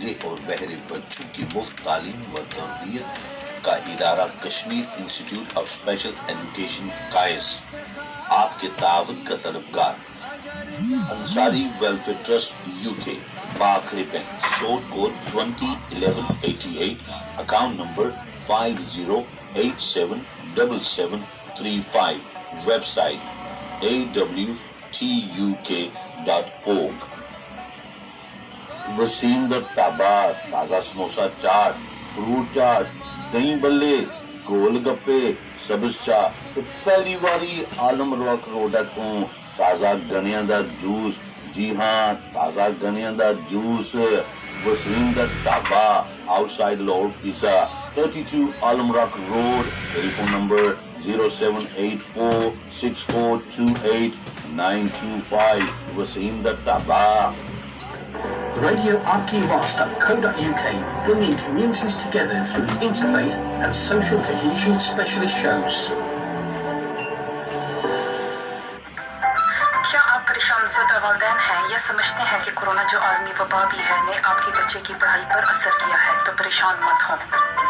اندھے اور بہرے بچوں کی مفت تعلیم و تربیت کا ادارہ Kashmir institute of special education قائز آپ کے تعاون کا طلبگار. انصاری ویلفیئر ٹرسٹ UK باکھری bank sort code 201188 account number 50877735 website awtuk.org. Waseem در تابار تازہ سموسا چاٹ فروٹ چاٹ دہی بلے گول گپے سبز چاہ پہلی باری عالم روک روڈا تو تازہ گنیاں دا جوس. جی ہاں تازہ گنیاں دا جوس. وسیم در تابا آؤٹ سائڈ لاہور پیسا 32 عالم روک road. Telephone number 07846428925. Wasim there تابا. RadioAawaz.co.uk, bringing communities together through interfaith and social cohesion specialist shows. کیا آپ پریشان زدہ والدین ہیں یا سمجھتے ہیں کہ کورونا جو عالمی وبا بھی ہے نے آپ کے بچے کی پڑھائی پر اثر کیا ہے؟ تو پریشان مت ہوں،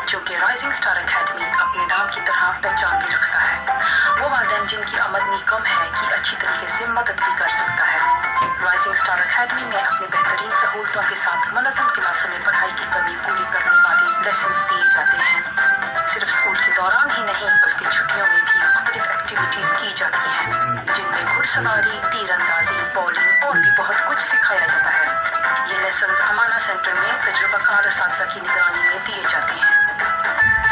چونکہ رائزنگ اسٹار اکیڈمی اپنے نام کی طرح پہچان بھی رکھتا ہے. وہ والدین جن کی آمدنی کم ہے کی اچھی طریقے سے مدد بھی کر سکتا ہے. رائزنگ اسٹار اکیڈمی میں اپنی بہترین سہولتوں کے ساتھ منظم کلاسوں میں پڑھائی کی کمی پوری کرنے والے لیسنز دیے جاتے ہیں. صرف اسکول کے دوران ہی نہیں بلکہ چھٹیوں میں بھی مختلف ایکٹیویٹیز کی جاتی ہیں جن میں گھڑ سواری، تیر اندازی، بولنگ اور بھی بہت کچھ سکھایا جاتا ہے. یہ لیسنز امانہ سینٹر میں تجربہ کار اساتذہ کی نگرانی میں دیے جاتے ہیں.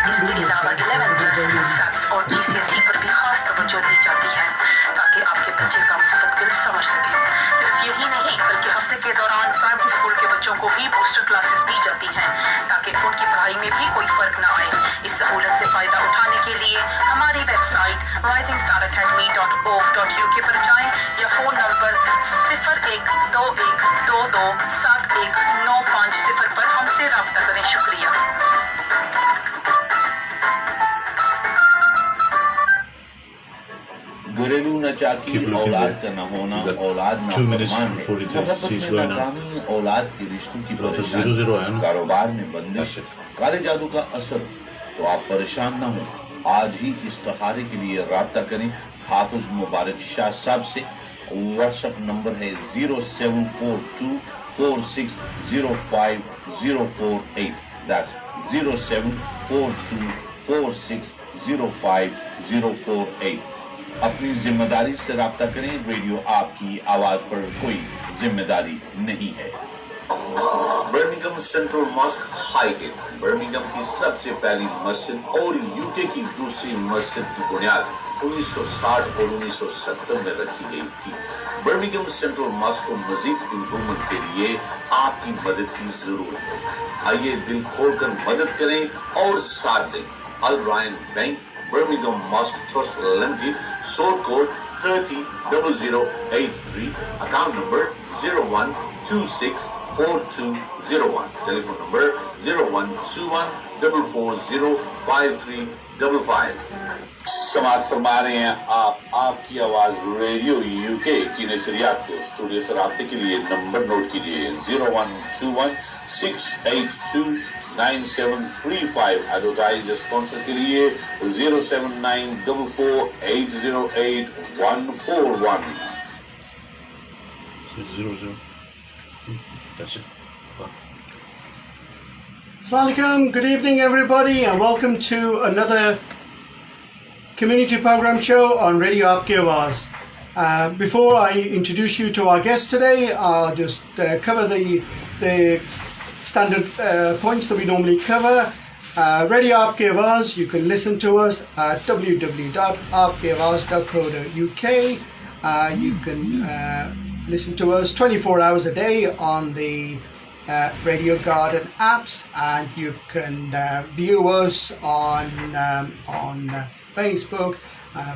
اس کے علاوہ 11+ سیٹس اور GCSE پر بھی خاص توجہ دی جاتی ہے تاکہ آپ کے بچے کا مستقبل سمجھ سکے. صرف یہی نہیں بلکہ ہفتے کے دوران پرائمری اسکول کے بچوں کو بھی بوسٹر کلاسز دی جاتی ہیں تاکہ ان کی پڑھائی میں بھی کوئی فرق نہ آئے. اس سہولت سے فائدہ اٹھانے کے لیے ہماری ویب سائٹ risingstaracademy.org.uk پر جائیں یا فون نمبر 0121227195 پر ہم سے رابطہ کریں. شکریہ. گھریلو ناچاکی، اولاد کا نہ ہونا، اولاد نہ فرمان، محبت میں ناکامی، اولاد کے رشتوں کی پریشانی، کاروبار میں بندش، کالے جادو کا اثر. تو آپ پریشان نہ ہوں، آج ہی استخارے کے لیے رابطہ کریں حافظ مبارک شاہ صاحب سے. واٹس ایپ نمبر ہے 07424605048. That's 07424605048. اپنی ذمہ داری سے رابطہ کریں. ریڈیو آپ کی آواز پر کوئی ذمہ داری نہیں ہے. Birmingham central mosque Highgate Birmingham کی سب سے پہلی مسجد اور UK کی دوسری مسجد کی بنیاد 1960 اور 1970 میں رکھی گئی تھی. برمنگھم سینٹرل ماسک کو مزید امپرومنٹ کے لیے آپ کی مدد کی ضرورت ہے. آئیے دل کھول کر مدد کریں اور ساتھ دیں. Al Rayan bank Birmingham mosque trust limited sort code 300083 account number 01264201. Telephone number 0121440535. سماعت فرما رہے ہیں آپ کی آواز ریڈیو UK کی نشریات کو. اسٹوڈیو سے رابطے کے لیے نمبر نوٹ کیجیے 0121682975. ایڈورٹائز اسپانسر کے لیے 07944808141. Assalamu alaikum, good evening everybody and welcome to another community program show on Radio Aawaz. Before I introduce you to our guest today, I'll just cover the standard points that we normally cover. Radio Aawaz, you can listen to us at www.aawaz.co.uk. You can listen to us 24 hours a day on the Radio Garden apps, and you can view us on Facebook.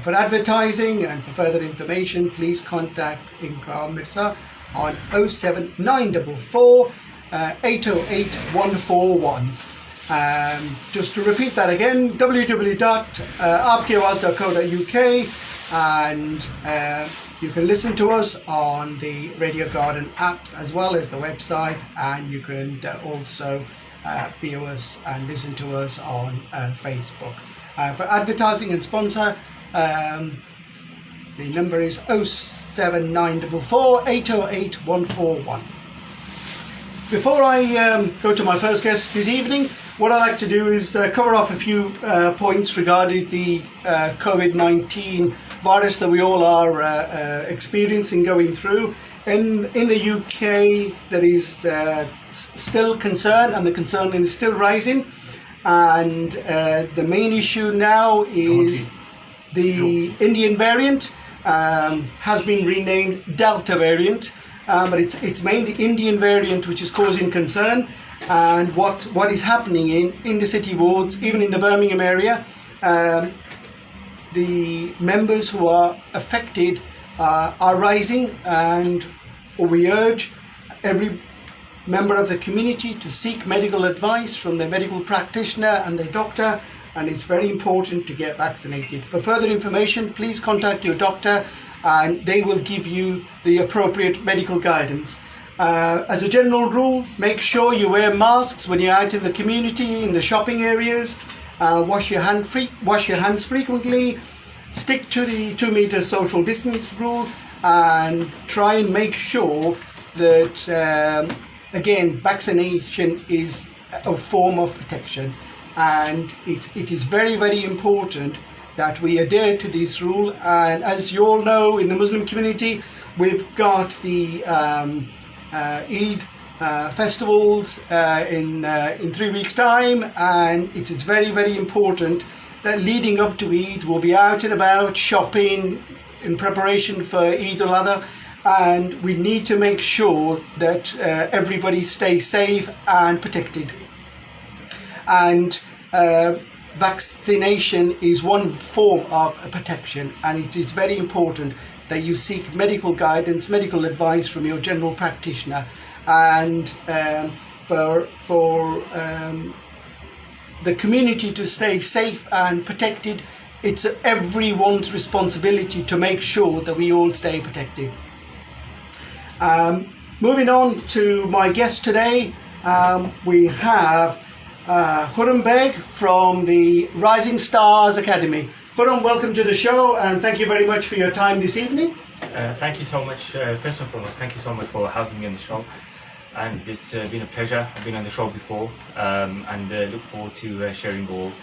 For advertising and for further information, please contact Inkra Mirza on 07944 808 141. Just to repeat that again, www.aawaz.co.uk, and You can listen to us on the Radio Garden app as well as the website, and you can also view us and listen to us on Facebook. For advertising and sponsor, the number is 07944 808 141. Before I go to my first guest this evening, what I'd like to do is cover off a few points regarding the COVID-19 virus that we all are experiencing, going through. In the UK, there is still concern, and the concern is still rising. And the main issue now is the Indian variant has been renamed Delta variant. But it's mainly Indian variant which is causing concern, and what is happening in the city wards, even in the Birmingham area, the members who are affected are rising, and we urge every member of the community to seek medical advice from their medical practitioner and their doctor, and it's very important to get vaccinated. For further information, please contact your doctor and they will give you the appropriate medical guidance. As a general rule, make sure you wear masks when you're out in the community, in the shopping areas. Wash your hands frequently. Stick to the 2 meter social distance rule, and try and make sure that again, vaccination is a form of protection, and it is very, very important that we adhere to this rule. And as you all know, in the Muslim community, we've got the Eid festivals in 3 weeks' time, and it is very, very important that leading up to Eid, we'll be out and about shopping in preparation for Eid al-Adha, and we need to make sure that everybody stays safe and protected. And vaccination is one form of protection, and it is very important that you seek medical guidance, medical advice from your general practitioner. And for the community to stay safe and protected, it's everyone's responsibility to make sure that we all stay protected. Moving on to my guest today, we have Khurram Baig from the Rising Stars Academy. Khurram, welcome to the show, and thank you very much for your time this evening. Thank you so much. First and foremost, thank you so much for having me on the show, and it's been a pleasure. I've been on the show before, and look forward to sharing all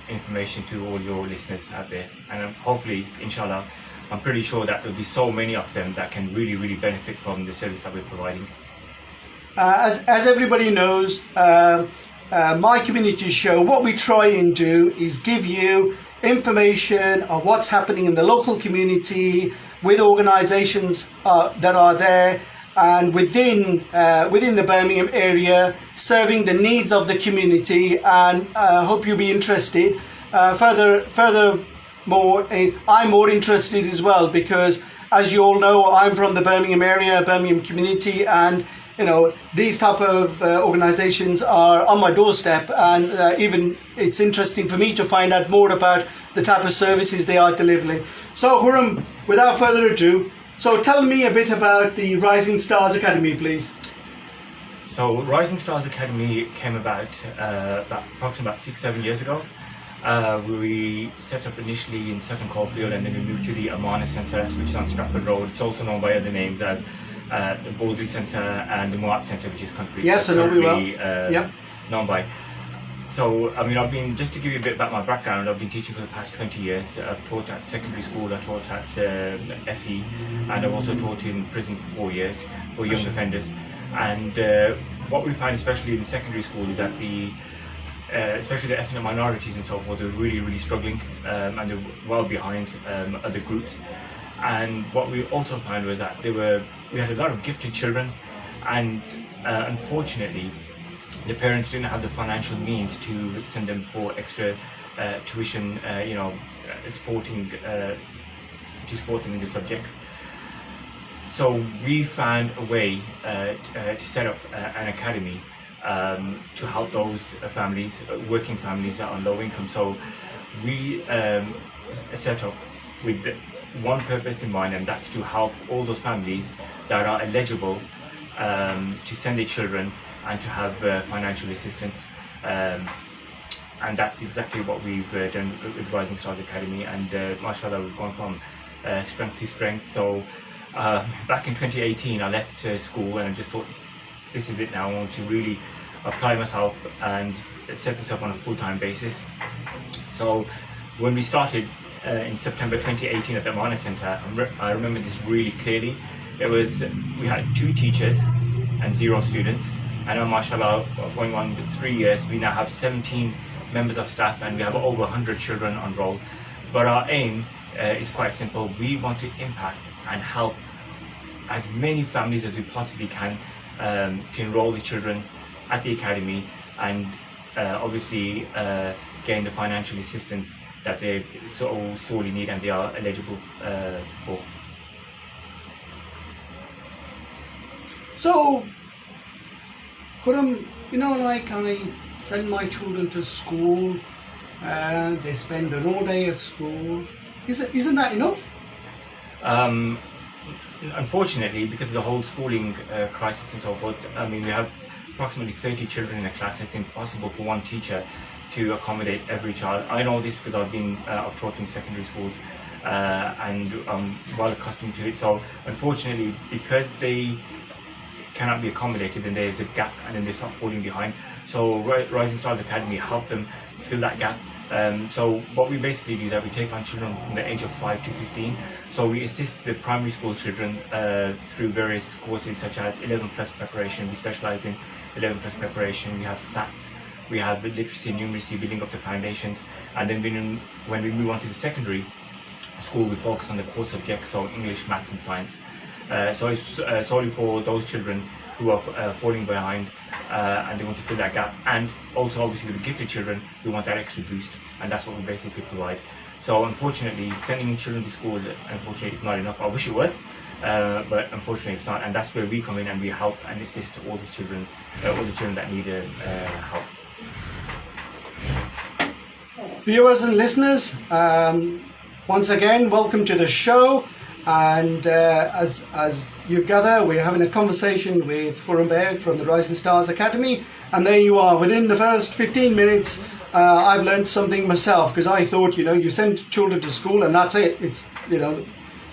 information to all your listeners out there, and hopefully, inshallah, I'm pretty sure that there'll be so many of them that can really, really benefit from the service that we're providing. As everybody knows, my community show, what we try and do is give you information of what's happening in the local community with organisations that are there and within the Birmingham area, serving the needs of the community, and hope you'll be interested. Furthermore, I'm more interested as well, because as you all know, I'm from the Birmingham area, Birmingham community, and you know, these type of organisations are on my doorstep, and even it's interesting for me to find out more about the type of services they are delivering. So Khurram, without further ado, so tell me a bit about the Rising Stars Academy, please. So Rising Stars Academy came about approximately 6-7 years ago. We set up initially in Sutton Coldfield, and then we moved to the Amanah Centre, which is on Stratford Road. It's also known by other names as the Bordesley Centre and the Mohammed Centre, which is currently known by. So, I mean, I've been, just to give you a bit about my background, I've been teaching for the past 20 years. I've taught at secondary school, I taught at FE, and I've also taught in prison for 4 years for young offenders. And what we find, especially in the secondary school, is that especially the ethnic minorities and so forth, are really, really struggling, and they're well behind other groups. And what we also found was that we had a lot of gifted children, and unfortunately, the parents didn't have the financial means to send them for extra tuition, supporting to support them in the subjects. So we found a way to set up an academy to help those families, working families that are low income. So we set up with one purpose in mind, and that's to help all those families that are eligible to send their children and to have financial assistance. And that's exactly what we've done with Rising Stars Academy, and mashallah, we've gone from strength to strength. So back in 2018 I left school and I just thought, this is it now. I want to really apply myself and set this up on a full-time basis. So when we started in September 2018 at the Amanah Centre, I remember this really clearly. We had 2 teachers and 0 students, and now mashallah, going on with 3 years, we now have 17 members of staff and we have over 100 children on roll. But our aim is quite simple. We want to impact and help as many families as we possibly can to enroll the children at the academy, and obviously gain the financial assistance that they so sorely need and they are eligible for. So, Khurram, like I send my children to school, they spend an all day at school. Isn't that enough? Unfortunately, because of the whole schooling crisis and so forth, I mean, we have approximately 30 children in a class. It's impossible for one teacher to accommodate every child. I know this because I've taught in secondary schools and I'm well accustomed to it. So unfortunately, because they cannot be accommodated, then there's a gap and then they start falling behind. So Rising Stars Academy help them fill that gap. So what we basically do is that we take on children from the age of 5 to 15. So we assist the primary school children through various courses such as 11 plus preparation. We specialize in 11 plus preparation. We have SATs, we have literacy and numeracy, building up the foundations. And then when we move on to the secondary school, we focus on the core subjects, so English, maths and science. So it's solely for those children who are falling behind and they want to fill that gap, and also obviously with the gifted children who want that extra boost, and that's what we basically provide. So unfortunately, sending children to school, unfortunately, it's not enough. I wish it was, but unfortunately it's not, and that's where we come in and we help and assist all the children that need help. Viewers and listeners, once again, welcome to the show. And as you gather, we're having a conversation with Khurram Baig from the Rising Stars Academy, and there you are. Within the first 15 minutes, I've learned something myself, because I thought, you send children to school and that's it. It's,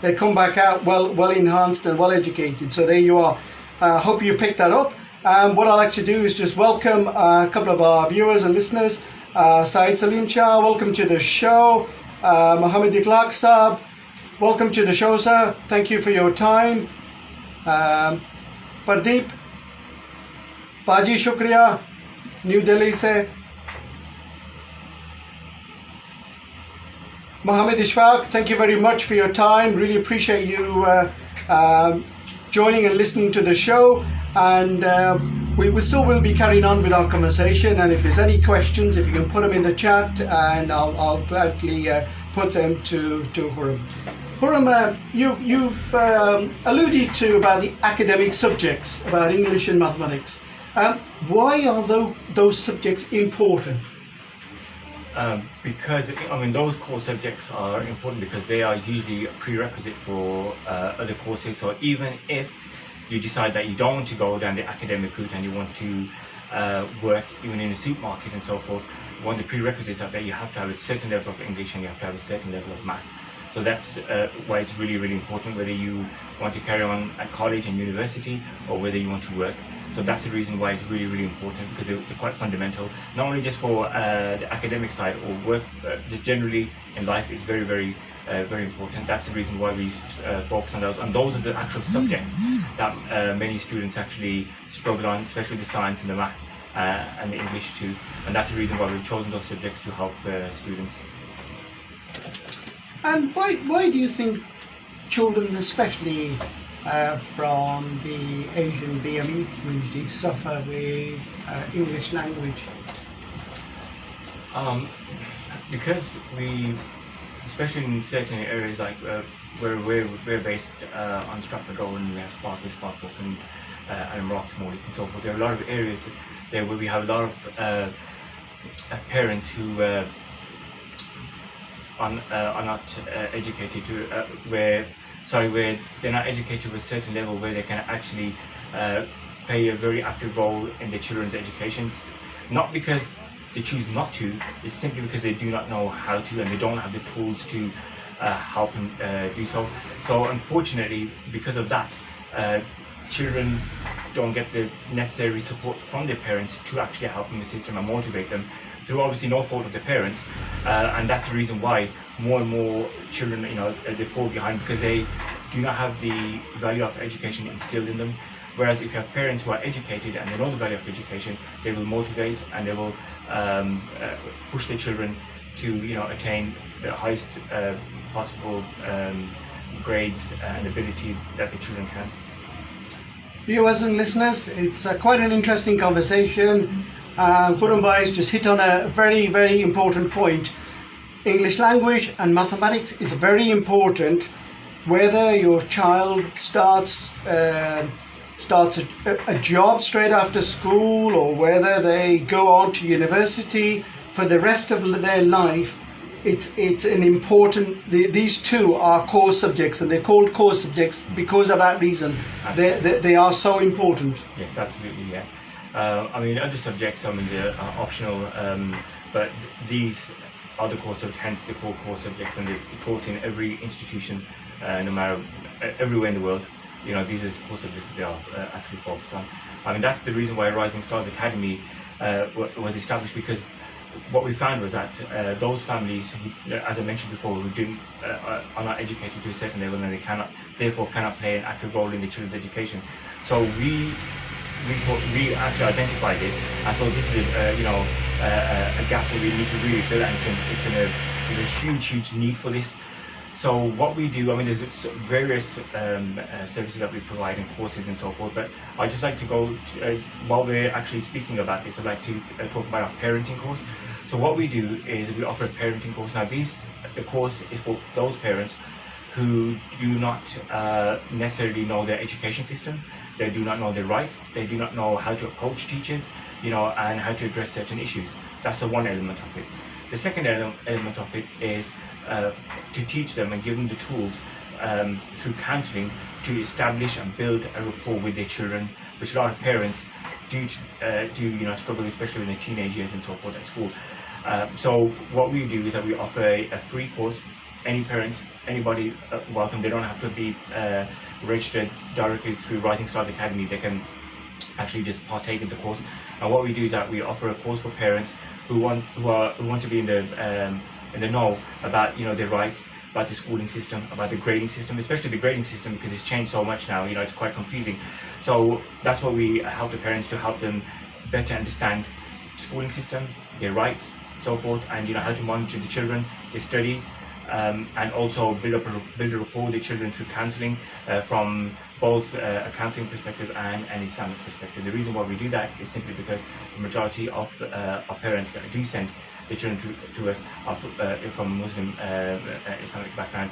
they come back out well enhanced and well educated. So there you are. Hope you picked that up. What I'd like to do is just welcome a couple of our viewers and listeners. Saeed Salim Shah, welcome to the show. Mohammed Iqlaq Saab, welcome to the show, sir. Thank you for your time. Pardeep, Paji Shukriya, New Delhi se. Mohammed Ishfaq, thank you very much for your time. Really appreciate you joining and listening to the show. And we still will be carrying on with our conversation. And if there's any questions, if you can put them in the chat, and I'll gladly put them to Khurram. Khurram, you've alluded to about the academic subjects, about English and mathematics. Why are those subjects important? Because those core subjects are important because they are usually a prerequisite for other courses. So even if you decide that you don't want to go down the academic route and you want to work even in a supermarket and so forth, one of the prerequisites are that you have to have a certain level of English and you have to have a certain level of math. So that's why it's really, really important whether you want to carry on at college and university or whether you want to work. So that's the reason why it's really, really important, because they're quite fundamental, not only just for the academic side or work, just generally in life. It's very, very, very important. That's the reason why we focus on those. And those are the actual subjects that many students actually struggle on, especially the science and the math and the English too. And that's the reason why we've chosen those subjects to help students. And why do you think children, especially from the Asian BME community, suffer with English language? Because we, especially in certain areas like where we're based on Stratford Road, and we have Sparkle and Rocks, Morley and so forth. There are a lot of areas there where we have a lot of parents who are not educated to where they're not educated to a certain level where they can actually play a very active role in their children's education. Not because they choose not to, it's simply because they do not know how to, and they don't have the tools to help them do so. So unfortunately, because of that, children don't get the necessary support from their parents to actually help them, assist them and motivate them, through obviously no fault of the parents, and that's the reason why more and more children, they fall behind, because they do not have the value of education instilled in them. Whereas if you have parents who are educated and they know the value of education, they will motivate and they will push their children to attain the highest possible grades and ability that the children can. Viewers and listeners, it's quite an interesting conversation. Khurram has just hit on a very, very important point. English language and mathematics is very important. Whether your child starts a job straight after school, or whether they go on to university for the rest of their life, it's an important. These two are core subjects, and they're called core subjects because of that reason. They are so important. Yes, absolutely. Yeah. Other subjects, they're optional, but these are the core subjects, hence the core subjects, and they're taught in every institution, no matter everywhere in the world. These are the core subjects that they are actually focused on. That's the reason why Rising Stars Academy was established, because what we found was that those families who, as I mentioned before, who are not educated to a certain level, and they therefore cannot play an active role in the children's education. So we actually identified this. I thought this is a gap that we need to really fill, and it's a huge need for this. So what we do, there's various services that we provide and courses and so forth, but I'd just like to go, while we're actually speaking about this, I'd like to talk about our parenting course. So what we do is we offer a parenting course. Now the course is for those parents who do not necessarily know their education system, they do not know their rights, they do not know how to approach teachers, and how to address certain issues. That's the one element of it. The second element of it is to teach them and give them the tools through counselling to establish and build a rapport with their children, which a lot of parents do struggle, especially in their teenage years and so forth at school. So what we do is that we offer a free course. Any parent, anybody welcome. They don't have to be registered directly through Rising Stars Academy. They can actually just partake in the course. And what we do is that we offer a course for parents who want to be in the know about their rights, about the schooling system, about the grading system, especially the grading system, because it's changed so much now. It's quite confusing. So that's what we help the parents, to help them better understand the schooling system, their rights, so forth, and how to monitor the children, their studies, and also build a rapport with the children through counselling from both a counselling perspective and an Islamic perspective. The reason why we do that is simply because the majority of parents that do send the children to us are from Muslim Islamic background.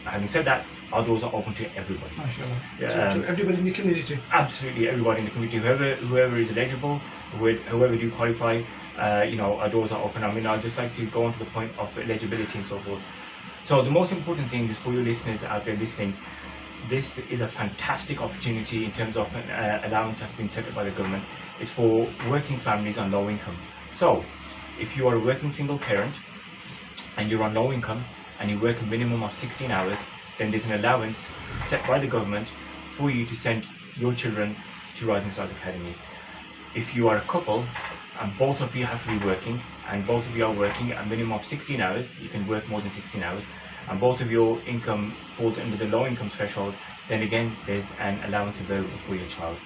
Having said that, our doors are open to everybody. MashaAllah. To everybody in the community. Absolutely, everybody in the community. Whoever is eligible, whoever do qualify, our doors are open. I'd just like to go on to the point of eligibility and so forth. So the most important thing is, for your listeners out there listening, this is a fantastic opportunity in terms of an allowance that's been set up by the government. It's for working families on low income. So if you are a working single parent and you're on low income and you work a minimum of 16 hours, then there's an allowance set by the government for you to send your children to Rising Stars Academy. If you are a couple and both of you have to be working, and both of you are working a minimum of 16 hours, you can work more than 16 hours, and both of your income falls under the low income threshold, then again there's an allowance available for your child.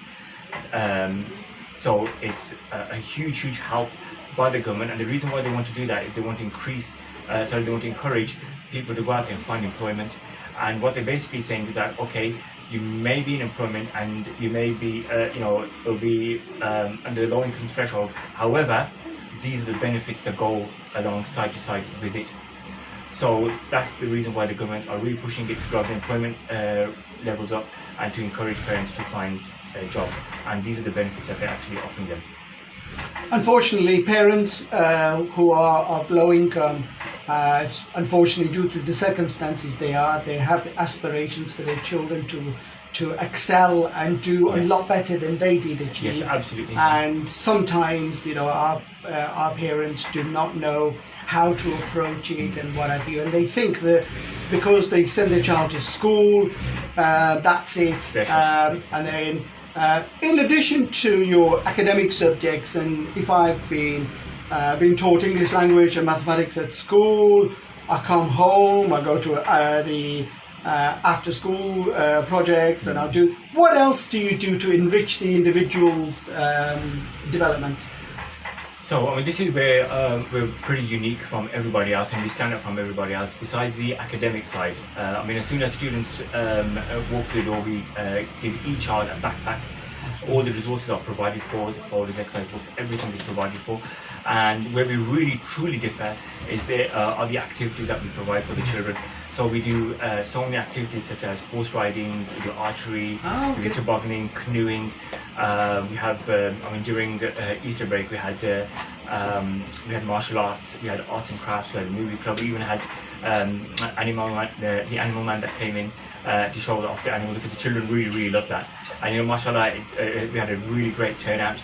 So it's a huge help by the government, and the reason why they want to do that is they want to they want to encourage people to go out and find employment. And what they're basically saying is that, okay, you may be in employment and you may be, it'll be under the low income threshold. However, these are the benefits that go along side to side with it. So that's the reason why the government are really pushing it to drive the employment levels up and to encourage parents to find jobs. And these are the benefits that they're actually offering them. Unfortunately, parents who are of low income Unfortunately, due to the circumstances they have the aspirations for their children to excel and do a lot better than they did achieve. Yes, absolutely. And sometimes, our parents do not know how to approach it and what have you, and they think that because they send their child to school, that's it. And then, in addition to your academic subjects, and if I've been taught English language and mathematics at school, I come home, I go to the after school projects, and I'll do. What else do you do to enrich the individual's development? So I mean, this is where we're pretty unique from everybody else, and we stand out from everybody else. Besides the academic side, I mean, as soon as students walk through the door, we give each child a backpack. All the resources are provided for the exercise books, everything is provided for. And where we really truly differ is there are the activities that we provide for the children. So we do so many activities such as horse riding, we do archery, we do tobogganing, canoeing. We have, during Easter break we had martial arts, we had arts and crafts, we had a movie club, we even had the Animal Man that came in to show off the animal, because the children really loved that. And mashallah, we had a really great turnout.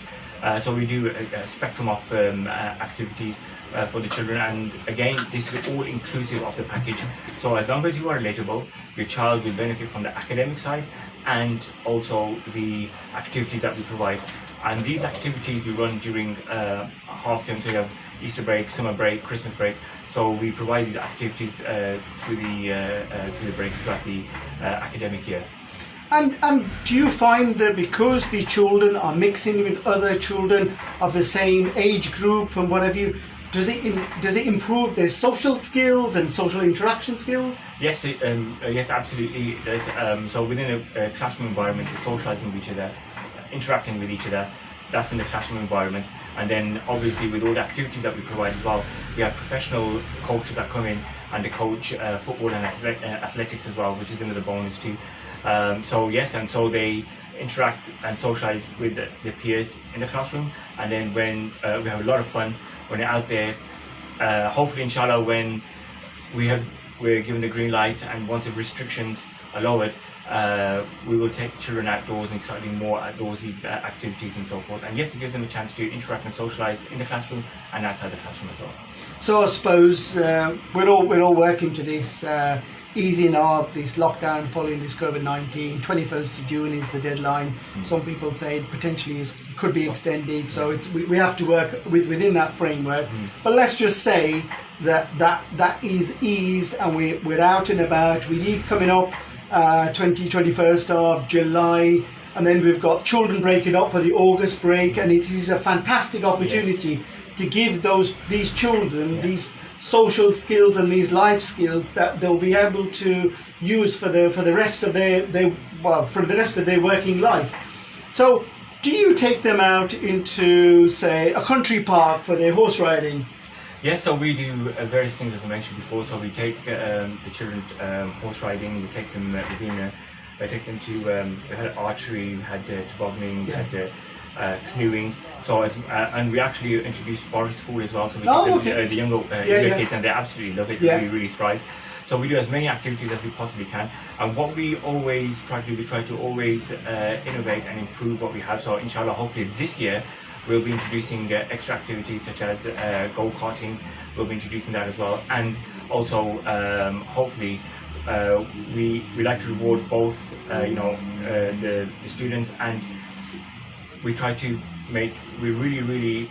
So we do a spectrum of activities for the children, and again, this is all inclusive of the package. So as long as you are eligible, your child will benefit from the academic side and also the activities that we provide. And these activities we run during half term, so you have Easter break, summer break, Christmas break. So we provide these activities through the breaks throughout the academic year. And do you find that because the children are mixing with other children of the same age group and what have you, does it improve their social skills and social interaction skills? Yes, yes, absolutely it does. So within a classroom environment, they're socialising with each other, interacting with each other. That's in the classroom environment. And then obviously with all the activities that we provide as well, we have professional coaches that come in and they coach football and athletics as well, which is another bonus too. So yes, and so they interact and socialise with their peers in the classroom, and then when we have a lot of fun when they're out there, hopefully inshallah when we're given the green light and once the restrictions allow it, we will take children outdoors and exciting more outdoorsy activities and so forth. And yes, it gives them a chance to interact and socialise in the classroom and outside the classroom as well. So I suppose we're all working to this easing of this lockdown following this COVID-19. 21st of June is the deadline. Some people say it potentially could be extended, so we have to work within that framework. But let's just say that is eased and we're out and about. We need coming up 21st of July, and then we've got children breaking up for the August break, and it is a fantastic opportunity to give these children these social skills and these life skills that they'll be able to use for the rest of their working life. So, do you take them out into, say, a country park for their horse riding? Yes, so we do various things as I mentioned before. So we take the children horse riding. We take them. We take them to. We had archery. We had tobogganing. We had canoeing. So and we actually introduced forest school as well. So we take the younger kids, and they absolutely love it. They really thrive. So we do as many activities as we possibly can. And what we always try to do, we try to always innovate and improve what we have. So inshallah, hopefully this year we'll be introducing extra activities such as go-karting. We'll be introducing that as well. And also, hopefully, we like to reward both, the students, and we try to we really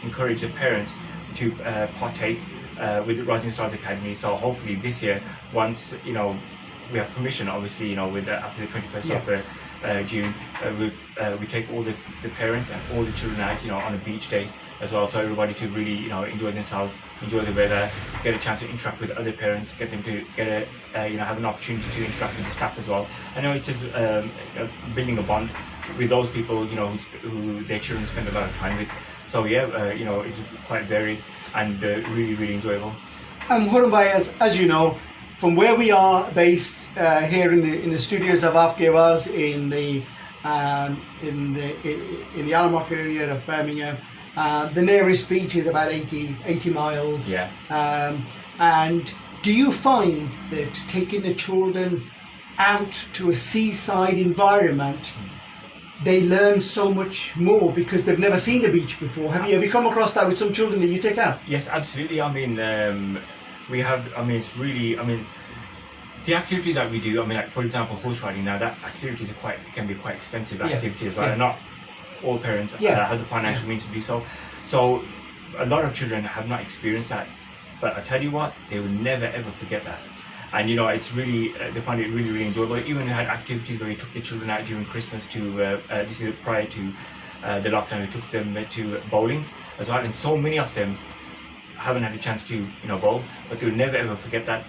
encourage the parents to partake with the Rising Stars Academy. So hopefully this year, once we have permission, obviously, with after the 21st of June, we take all the parents and all the children out, on a beach day as well, so everybody to really, enjoy themselves, enjoy the weather, get a chance to interact with other parents, get them to have an opportunity to interact with the staff as well. I know it's just building a bond with those people, who their children spend a lot of time with. So it's quite varied and really enjoyable. Khurram bhai, as you know, from where we are based here in the studios of Aawaz in the Allen Market area of Birmingham, the nearest beach is about 80 miles. And do you find that taking the children out to a seaside environment, they learn so much more because they've never seen the beach before? Have you come across that with some children that you take out? Yes, absolutely. I mean, we have. I mean, it's really. I mean, the activities that we do. I mean, like for example, horse riding. Now, that activities are can be quite expensive activities, right? And not all parents have the financial means to do so. So, a lot of children have not experienced that. But I tell you what, they will never ever forget that. And you know, it's really, they find it really, really enjoyable. Even we had activities where we took the children out during Christmas to, this is prior to the lockdown, we took them to bowling as well. And so many of them haven't had a chance to, you know, bowl, but they'll never ever forget that.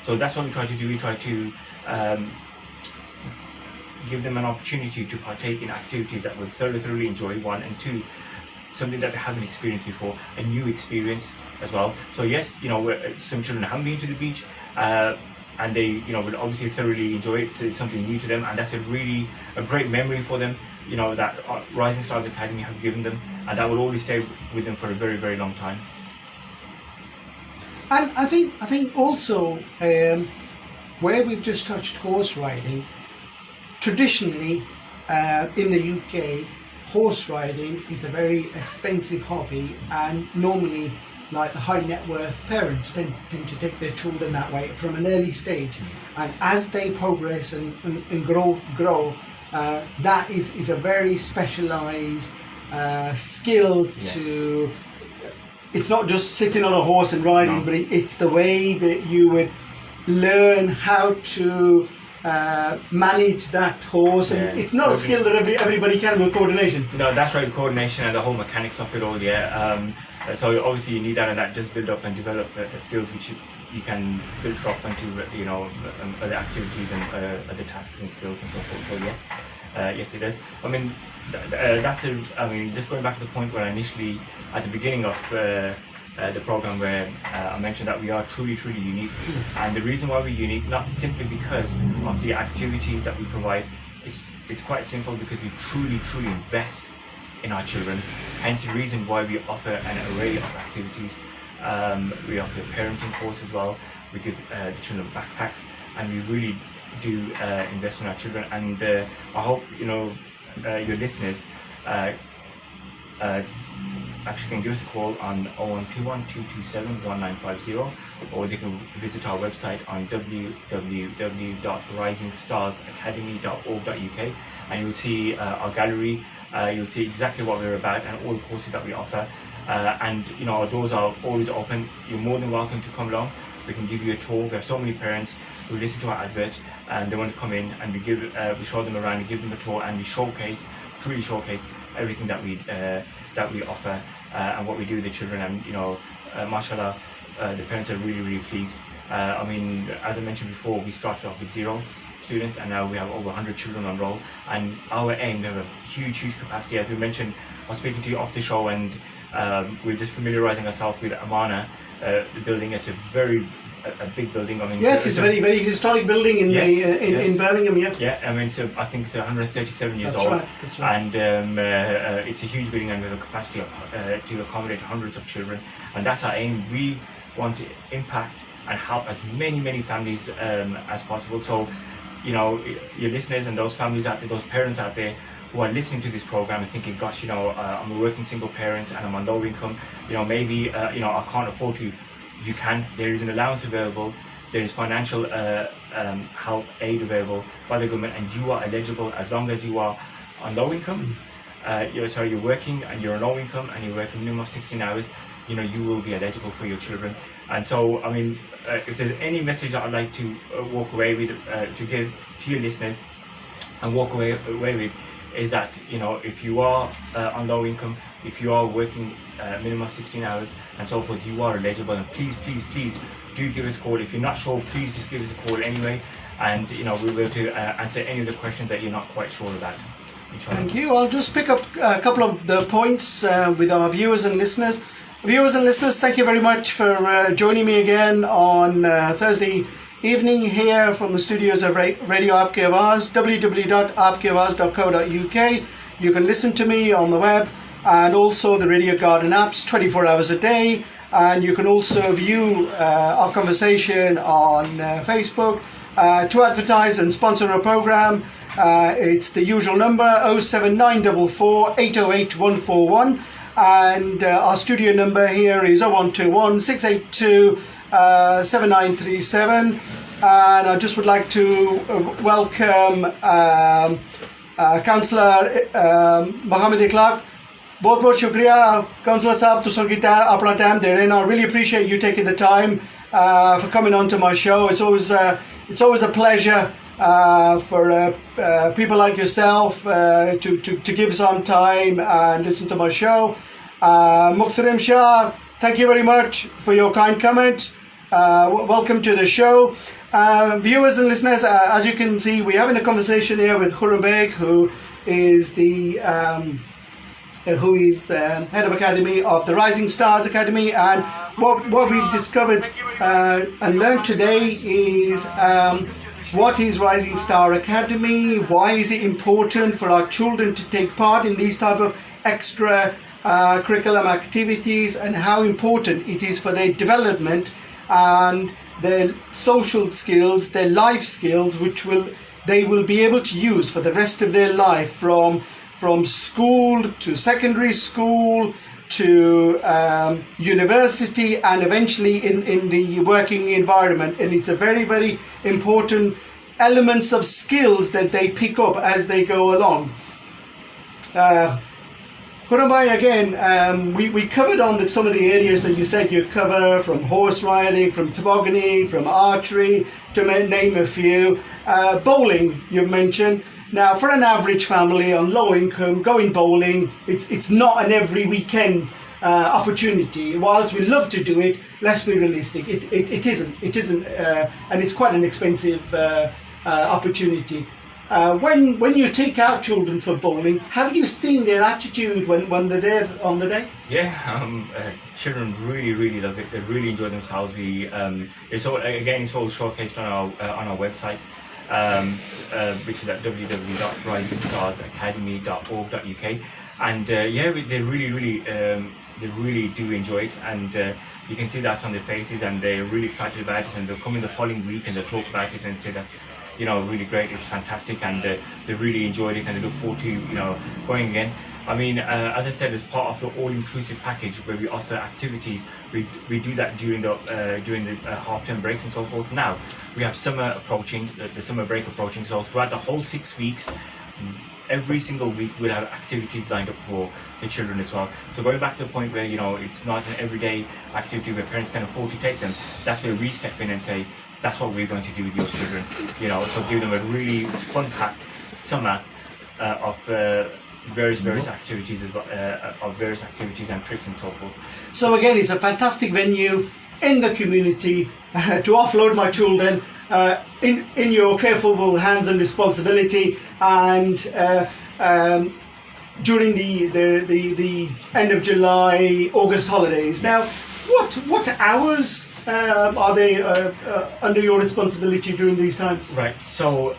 So that's what we try to do. We try to give them an opportunity to partake in activities that will thoroughly enjoy, one, and two, something that they haven't experienced before, a new experience as well. So yes, you know, some children haven't been to the beach, and they, you know, will obviously thoroughly enjoy it. So it's something new to them, and that's a great memory for them, you know, that Rising Stars Academy have given them, and that will always stay with them for a very, very long time. And I think also where we've just touched horse riding, traditionally in the UK, horse riding is a very expensive hobby, and normally, like the high net worth parents tend to take their children that way from an early stage. And as they progress and grow, that is a very specialized skill to. It's not just sitting on a horse and riding, but it's the way that you would learn how to manage that horse, and it's not a skill that everybody can with coordination. No, that's right, coordination and the whole mechanics of it all, so obviously you need that, and that does build up and develop skills which you can filter off into, you know, other activities and other tasks and skills and so forth. So yes it does. I mean, I mean, just going back to the point where initially, at the beginning of the program, where I mentioned that we are truly unique, and the reason why we're unique, not simply because of the activities that we provide, it's quite simple, because we truly invest in our children. Hence the reason why we offer an array of activities. We offer a parenting course as well. We give the children backpacks, and we really do invest in our children. And I hope, you know, your listeners actually can give us a call on 0121 227 1950, or they can visit our website on www.risingstarsacademy.org.uk, and you'll see our gallery. You'll see exactly what we're about and all the courses that we offer. And you know, our doors are always open. You're more than welcome to come along. We can give you a tour. We have so many parents who listen to our advert and they want to come in, and we show them around and give them a tour, and we truly showcase everything that we offer and what we do with the children. And you know, mashallah, the parents are really pleased. I mean, as I mentioned before, we started off with 0 students, and now we have over 100 children on roll. And our aim, we have a huge capacity. As we mentioned, I was speaking to you off the show, and we're just familiarizing ourselves with Amanah, the building. It's a big building. I mean, yes, it's a very historic building in Birmingham. Yeah, I mean, so I think it's 137 years old. That's right. And it's a huge building, and we have a capacity of to accommodate hundreds of children, and that's our aim. We want to impact and help as many families as possible. So, you know, your listeners and those families out there, those parents out there who are listening to this program and thinking, gosh, you know, I'm a working single parent and I'm on low income, you know, maybe you know, I can't afford to. You can. There is an allowance available. There is financial help aid available by the government, and you are eligible as long as you are on low income. You're working and you're on low income and you're working minimum of 16 hours. You know, you will be eligible for your children. And so, I mean, if there's any message that I'd like to walk away with, to give to your listeners and walk away with, is that, you know, if you are on low income, if you are working minimum of 16 hours and so forth, you are eligible. And please do give us a call. If you're not sure, please just give us a call anyway, and you know, we'll be able to answer any of the questions that you're not quite sure about. Thank you. I'll just pick up a couple of the points with our viewers and listeners. Viewers and listeners, thank you very much for joining me again on Thursday evening here from the studios of Radio Aapke Aawaz, www.aapkeaawaz.co.uk. You can listen to me on the web and also the Radio Garden apps 24 hours a day. and you can also view our conversation on Facebook. To advertise and sponsor a program, it's the usual number 07944 808 141, and our studio number here is 0121 682 7937. And I just would like to welcome Councillor Mohammed Amin. बहुत शुक्रिया Councillor साहब तुम की अपना time दे रहे हैं. I really appreciate you taking the time for coming on to my show. It's always a pleasure for people like yourself to give some time and listen to my show. Mukhtarim Shah, thank you very much for your kind comments. Welcome to the show. Viewers and listeners, as you can see, we're having a conversation here with Khurram Baig, who is the head of academy of the Rising Stars Academy. And what we've discovered and learned today is what is Rising Star Academy, why is it important for our children to take part in these type of extra curriculum activities, and how important it is for their development and their social skills, their life skills, which they will be able to use for the rest of their life, from school to secondary school to university, and eventually in the working environment. And it's a very, very important elements of skills that they pick up as they go along. Khurram, again, we covered on some of the areas that you said you cover, from horse riding, from tobogganing, from archery, to name a few. Bowling, you've mentioned. Now, for an average family on low income, going bowling, it's not an every weekend opportunity. Whilst we love to do it, let's be realistic. It isn't, and it's quite an expensive opportunity. When you take out children for bowling, have you seen their attitude when they're there on the day? Yeah, children really love it. They really enjoy themselves. It's all showcased on our website, which is at www.risingstarsacademy.org.uk. And they really do enjoy it, and you can see that on their faces, and they're really excited about it, and they'll come in the following week and they'll talk about it and say that's really great, it's fantastic, and they really enjoyed it, and they look forward to going again. I mean, as I said, as part of the all-inclusive package where we offer activities, we do that during the half-term breaks and so forth. Now we have summer approaching, the summer break approaching, so throughout the whole 6 weeks, every single week we'll have activities lined up for the children as well. So going back to the point where it's not an everyday activity where parents can afford to take them, that's where we step in and say, that's what we're going to do with your children. So give them a really fun-packed summer of various activities, of various activities and trips and so forth. So again, it's a fantastic venue in the community to offload my children in your careful hands and responsibility, and during the end of July, August holidays. Now, what hours are they under your responsibility during these times? Right. So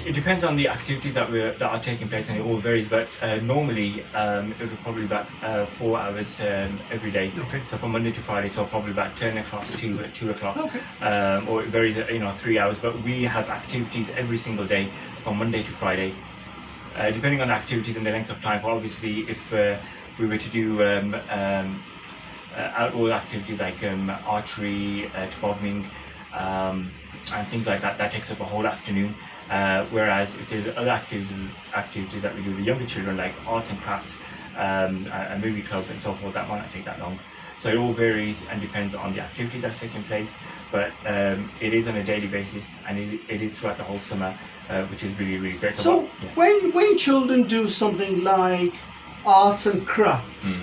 it depends on the activities that are taking place, and it all varies. But normally it will probably be about 4 hours every day. Okay. So from Monday to Friday, so probably about 10 o'clock to 2 o'clock. Okay. Or it varies, 3 hours. But we have activities every single day from Monday to Friday, depending on the activities and the length of time. For obviously, if we were to do outdoor activities like archery, tobogganing, and things like that, that takes up a whole afternoon. Whereas if there's other activities that we do with the younger children, like arts and crafts, a movie club and so forth, that might not take that long. So it all varies and depends on the activity that's taking place, but it is on a daily basis, and it is throughout the whole summer, which is really great. So when children do something like arts and crafts,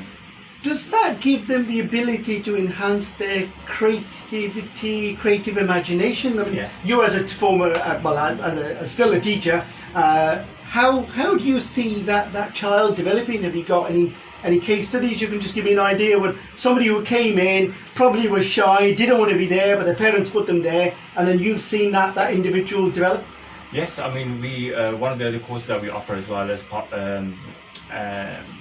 does that give them the ability to enhance their creativity, creative imagination? I mean, yes. You as a former, as still a teacher, how do you see that child developing? Have you got any case studies you can just give me an idea when somebody who came in probably was shy, didn't want to be there, but their parents put them there, and then you've seen that individual develop? Yes, I mean, we one of the other courses that we offer as well as part,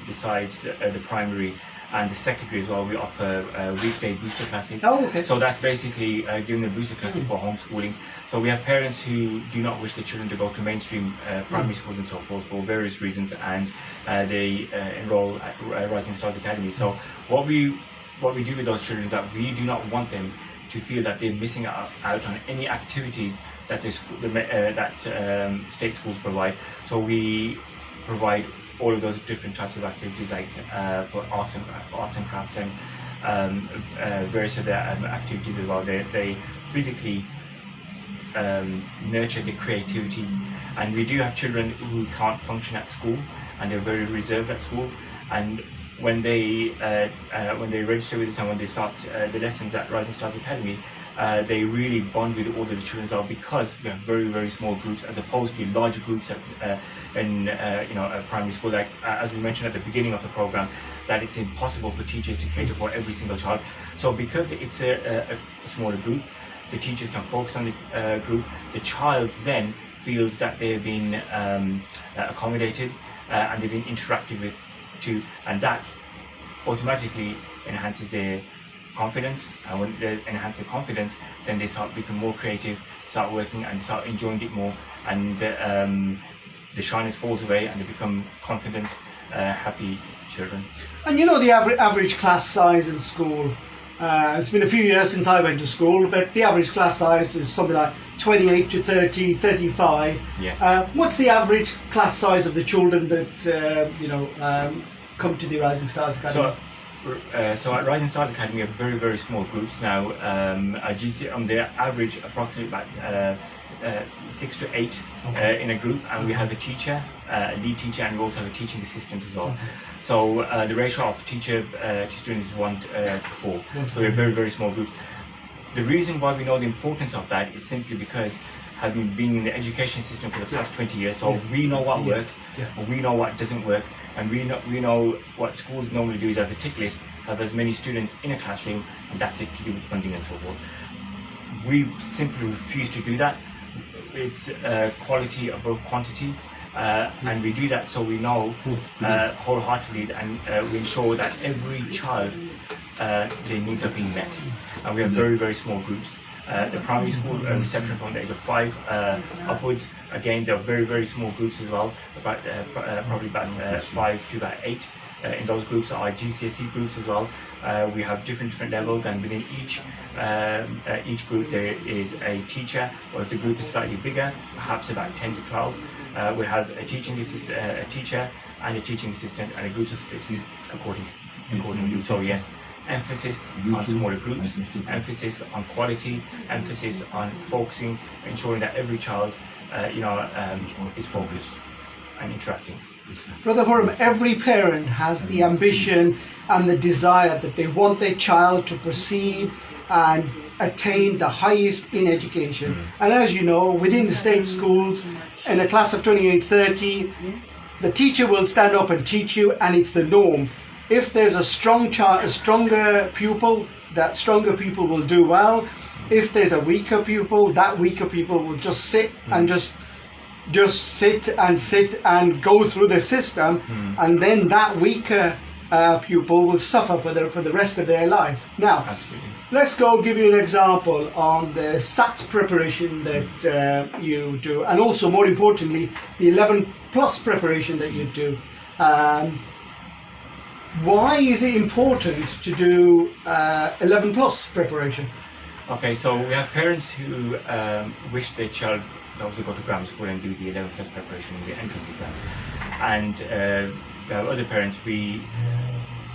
besides the primary and the secondary as well. We offer weekday booster classes. Oh, okay. So that's basically giving them booster classes for homeschooling. So we have parents who do not wish their children to go to mainstream primary schools and so forth for various reasons, and they enroll at Rising Stars Academy. So what we do with those children is that we do not want them to feel that they're missing out on any activities that state schools provide. So we provide all of those different types of activities, like for arts and crafts and various other activities as well. They physically nurture their creativity, and we do have children who can't function at school and they're very reserved at school, and when they register with us and when they start the lessons at Rising Stars Academy, they really bond with all of the children as well, because we have very, very small groups as opposed to large groups in a primary school. Like as we mentioned at the beginning of the program, that it's impossible for teachers to cater for every single child. So because it's a smaller group, the teachers can focus on the group. The child then feels that they've been accommodated and they've been interacted with too, and that automatically enhances their confidence. And when they enhance their confidence, then they start becoming more creative, start working and start enjoying it more, and the shyness falls away and they become confident, happy children. And you know, the average class size in school, it's been a few years since I went to school, but the average class size is something like 28 to 30, 35. Yes. What's the average class size of the children that come to the Rising Stars Academy? So at Rising Stars Academy, we have very, very small groups now. At GC, the average approximately about 6 to 8 in a group, and we have a teacher, a lead teacher, and we also have a teaching assistant as well. So the ratio of teacher to student is 1 to 4. So we're very, very small groups. The reason why we know the importance of that is simply because having been in the education system for the past 20 years, so we know what works, and we know what doesn't work, and we know what schools normally do is as a tick list, have as many students in a classroom, and that's it, to do with funding and so forth. We simply refuse to do that. It's quality above quantity, and we do that so we know wholeheartedly, and we ensure that every child, their needs are being met. And we have very, very small groups. The primary school reception from the age of 5 upwards, again, they're very, very small groups as well, about probably about 5 to about 8. In those groups are GCSE groups as well. We have different levels, and within each group there is a teacher, or if the group is slightly bigger, perhaps about 10 to 12, we'll have a teaching assistant, a teacher and a teaching assistant, and a group is split accordingly. So yes, emphasis on smaller groups, emphasis on quality, emphasis on focusing, ensuring that every child is focused and interacting. Brother Khurram, every parent has the ambition and the desire that they want their child to proceed and attain the highest in education. And as you know, within the state schools, in a class of 28-30, the teacher will stand up and teach you, and it's the norm. If there's a stronger pupil, that stronger pupil will do well. If there's a weaker pupil, that weaker pupil will just sit and just sit and go through the system, and then that weaker pupil will suffer for the rest of their life. Now, Absolutely. Let's go give you an example on the SATs preparation that you do, and also more importantly, the 11 plus preparation that you do. Why is it important to do 11 plus preparation? Okay, so we have parents who wish their child obviously go to grammar school and do the 11 plus preparation in the entrance exam. And we have other parents, we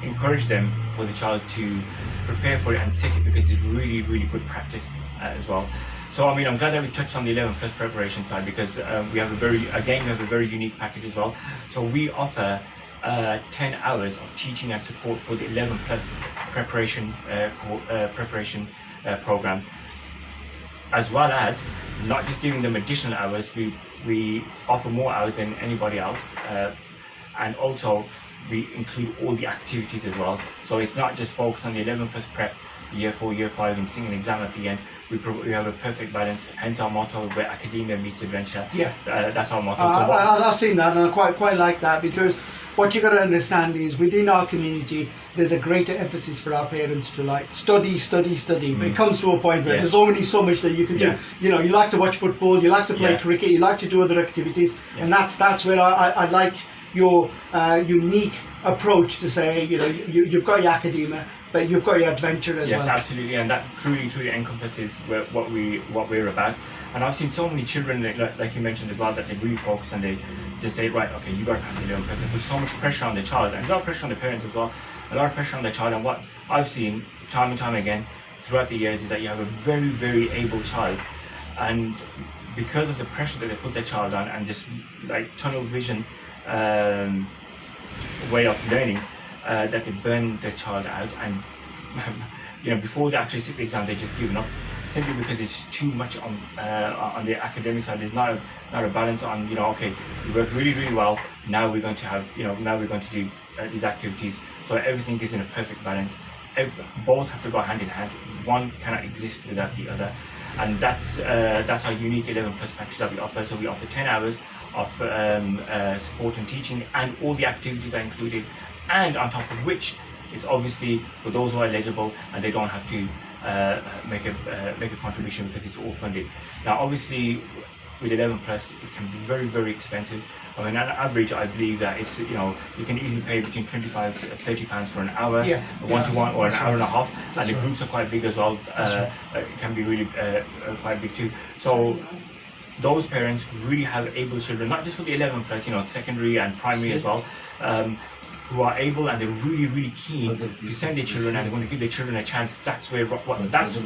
encourage them for the child to prepare for it and sit it, because it's really, really good practice as well. So I mean, I'm glad that we touched on the 11 plus preparation side, because we have a very unique package as well. So we offer 10 hours of teaching and support for the 11 plus preparation program, as well as not just giving them additional hours. We offer more hours than anybody else, and also we include all the activities as well. So it's not just focused on the 11 plus prep, year 4, year 5, and singing an exam at the end. We have a perfect balance, hence our motto, where academia meets adventure. Yeah. That's our motto. I've seen that, and I quite like that, because what you got to understand is within our community there's a greater emphasis for our parents to like study, but it comes to a point where there's only so much that you can do. You know, you like to watch football, you like to play cricket, you like to do other activities, and that's where I like your unique approach to say, you know, you've got your academia, but you've got your adventure as well. Yes, absolutely, and that truly encompasses what we're about. And I've seen so many children, like you mentioned as well, that they really focus and they just say, right, okay, you got to pass the 11 plus. They put so much pressure on the child, and a lot of pressure on the parents as well, a lot of pressure on the child. And what I've seen time and time again throughout the years is that you have a very, very able child, and because of the pressure that they put their child on and just like tunnel vision way of learning, that they burn their child out, and you know, before they actually sit the exam, they just given up, simply because it's too much on the academic side. There's not a balance on, you know, okay, we work really, really well, now we're going to have, you know, now we're going to do these activities, so everything is in a perfect balance. Both have to go hand in hand. One cannot exist without the other, and that's our unique 11 plus package that we offer. So we offer 10 hours of support and teaching, and all the activities are included, and on top of which, it's obviously for those who are eligible and they don't have to make a contribution, because it's all funded. Now obviously with 11 plus it can be very, very expensive. I mean, on average, I believe that it's, you know, you can easily pay between 25 to 30 pounds for an hour, one-to-one, or an hour and a half, and the groups are quite big as well. It can be really quite big too. So those parents who really have able children, not just for the 11 plus, you know, secondary and primary as well, who are able and they're really, really keen to send their children, and they want to give their children a chance. That's where that's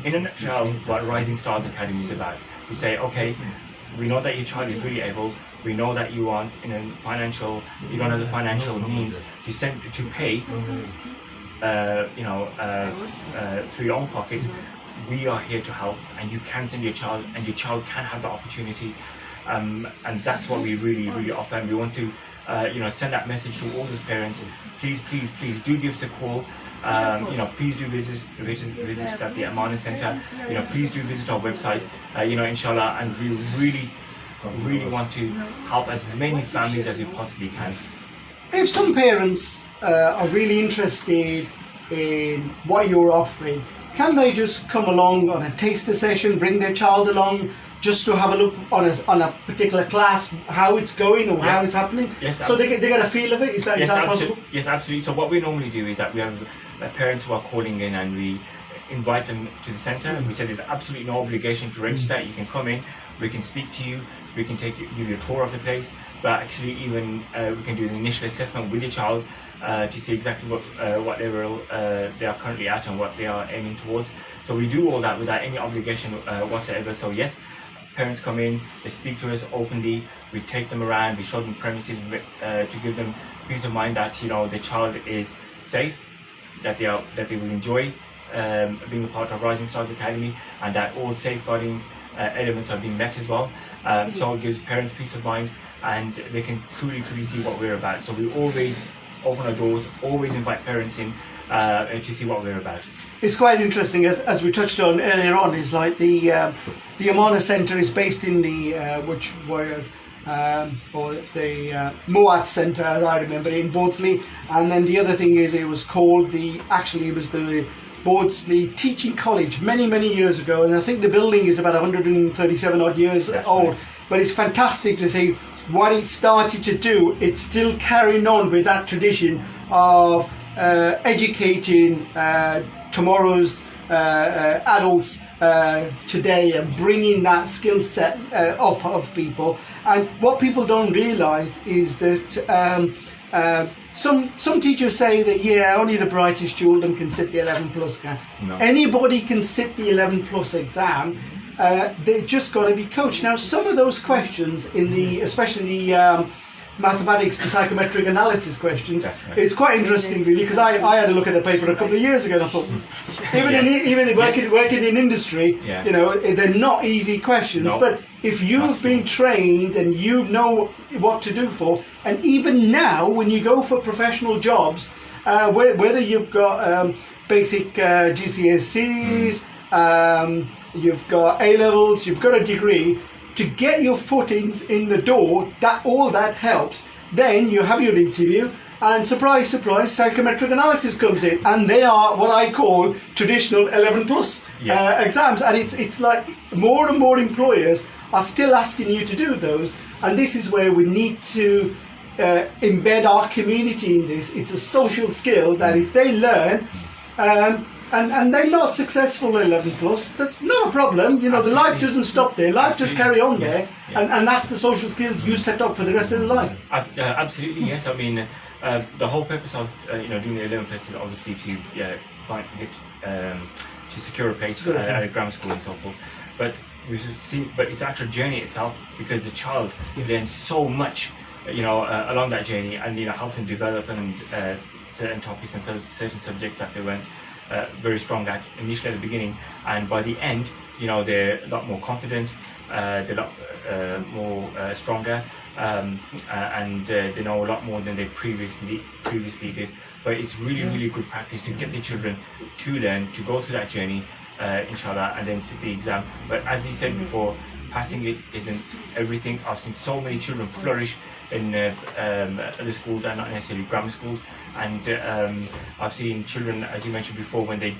in a nutshell what Rising Stars Academy is about. We say, okay, we know that your child is really able. We know that you aren't in a financial, you don't have the financial means to pay, through your own pockets. We are here to help, and you can send your child, and your child can have the opportunity, and that's what we really, really offer. And we want to, send that message to all the parents. Please do give us a call. Please do visit us at the Amanah Centre. Please do visit our website. Inshallah, and we really want to help as many families as we possibly can. If some parents are really interested in what you're offering, can they just come along on a taster session, bring their child along, just to have a look on a particular class, how it's going or how it's happening? Yes, so they get a feel of it? Is that possible? Yes, absolutely. So what we normally do is that we have parents who are calling in, and we invite them to the centre, and we say there's absolutely no obligation to register. You can come in, we can speak to you, we can give you a tour of the place, but actually even we can do an initial assessment with your child to see exactly what level they are currently at and what they are aiming towards. So we do all that without any obligation whatsoever. So yes, parents come in, they speak to us openly, we take them around, we show them premises to give them peace of mind that their child is safe, that they will enjoy being a part of Rising Stars Academy, and that all safeguarding elements are being met as well. So it gives parents peace of mind, and they can truly see what we're about. So we always open our doors, always invite parents in to see what we're about. It's quite interesting, as we touched on earlier on, is like the Amanah Centre is based in the Mohammed Centre, as I remember, in Bordesley, and then the other thing is it was the Bordesley Teaching College many years ago, and I think the building is about 137 odd years old. But it's fantastic to see what it started to do. It's still carrying on with that tradition of educating tomorrow's adults today, and bringing that skill set up of people. And what people don't realise is that some teachers say that only the brightest children can sit the 11 plus exam. No. Anybody can sit the 11 plus exam. They just got to be coached. Now, some of those questions especially the mathematics, the psychometric analysis questions, it's quite interesting really, because I had a look at the paper a couple of years ago, and I thought, even working in industry, they're not easy questions. No. But if you've been trained and you know what to do for, and even now when you go for professional jobs, whether you've got basic GCSEs, you've got A-levels, you've got a degree, to get your footings in the door, all that helps. Then you have your interview, and surprise, surprise, psychometric analysis comes in, and they are what I call traditional 11 plus exams. And it's like more and more employers are still asking you to do those, and this is where we need to embed our community in this. It's a social skill that if they learn, and they're not successful 11 plus, that's not a problem. You know, the life doesn't stop there. Life just carry on there, and that's the social skills you set up for the rest of the life. Absolutely, yes. I mean, the whole purpose of doing the 11 plus is obviously to secure a place at a grammar school and so forth. But we've seen, it's the actual journey itself, because the child learns so much, along that journey, and helps them develop and certain topics and certain subjects that they weren't very strong at initially at the beginning, and by the end, they're a lot more confident, they're a lot more stronger, and they know a lot more than they previously did. But it's really good practice to get the children to learn, to go through that journey, inshallah, and then sit the exam. But as you said before, passing it isn't everything. I've seen so many children flourish in other schools and not necessarily grammar schools, and I've seen children, as you mentioned before, when they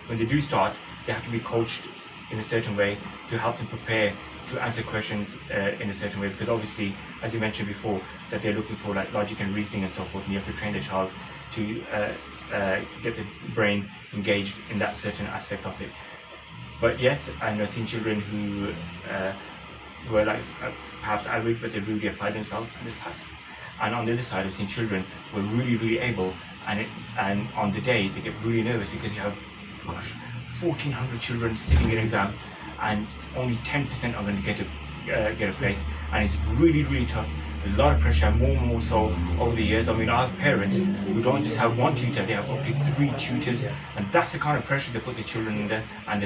do start, they have to be coached in a certain way to help them prepare to answer questions in a certain way, because obviously, as you mentioned before, that they're looking for like logic and reasoning and so forth, and you have to train the child to get the brain engaged in that certain aspect of it. But yes, I've seen children who were like perhaps average, but they really applied themselves and they passed. And on the other side, I've seen children who are really able, and on the day they get really nervous because you have, 1,400 children sitting in an exam, and only 10% are going to get a place, and it's really tough. A lot of pressure, more and more so over the years. I mean, I have parents who don't just have one tutor, they have up to 3 tutors, and that's the kind of pressure they put the children under and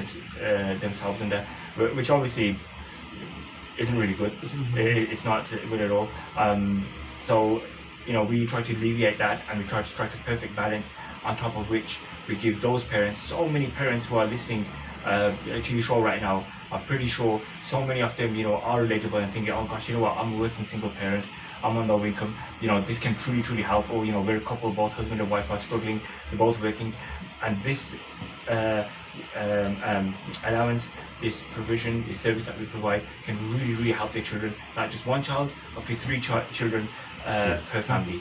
themselves under, which obviously isn't really good. It's not good at all. So, we try to alleviate that, and we try to strike a perfect balance, on top of which we give those parents, so many parents who are listening to your show right now, I'm pretty sure so many of them, are relatable and thinking, oh gosh, what, I'm a working single parent, I'm on low income, this can truly help. Or, we're a couple, both husband and wife are struggling, they're both working, and this allowance, this provision, this service that we provide can really help their children, not just one child, up to 3 children per family.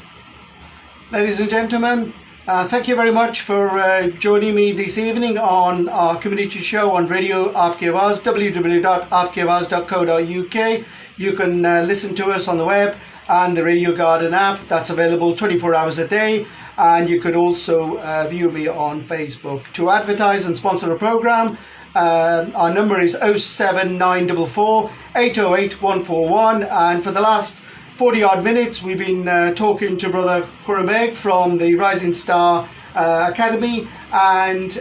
Ladies and gentlemen, thank you very much for joining me this evening on our community show on Radio Aapki Aawaz, www.aapkiaawaz.co.uk. You can listen to us on the web and the Radio Garden app. That's available 24 hours a day. And you could also view me on Facebook. To advertise and sponsor a programme, our number is 07944 808 141. And for the last 40 odd minutes, we've been talking to Brother Khurram Baig from the Rising Star Academy, and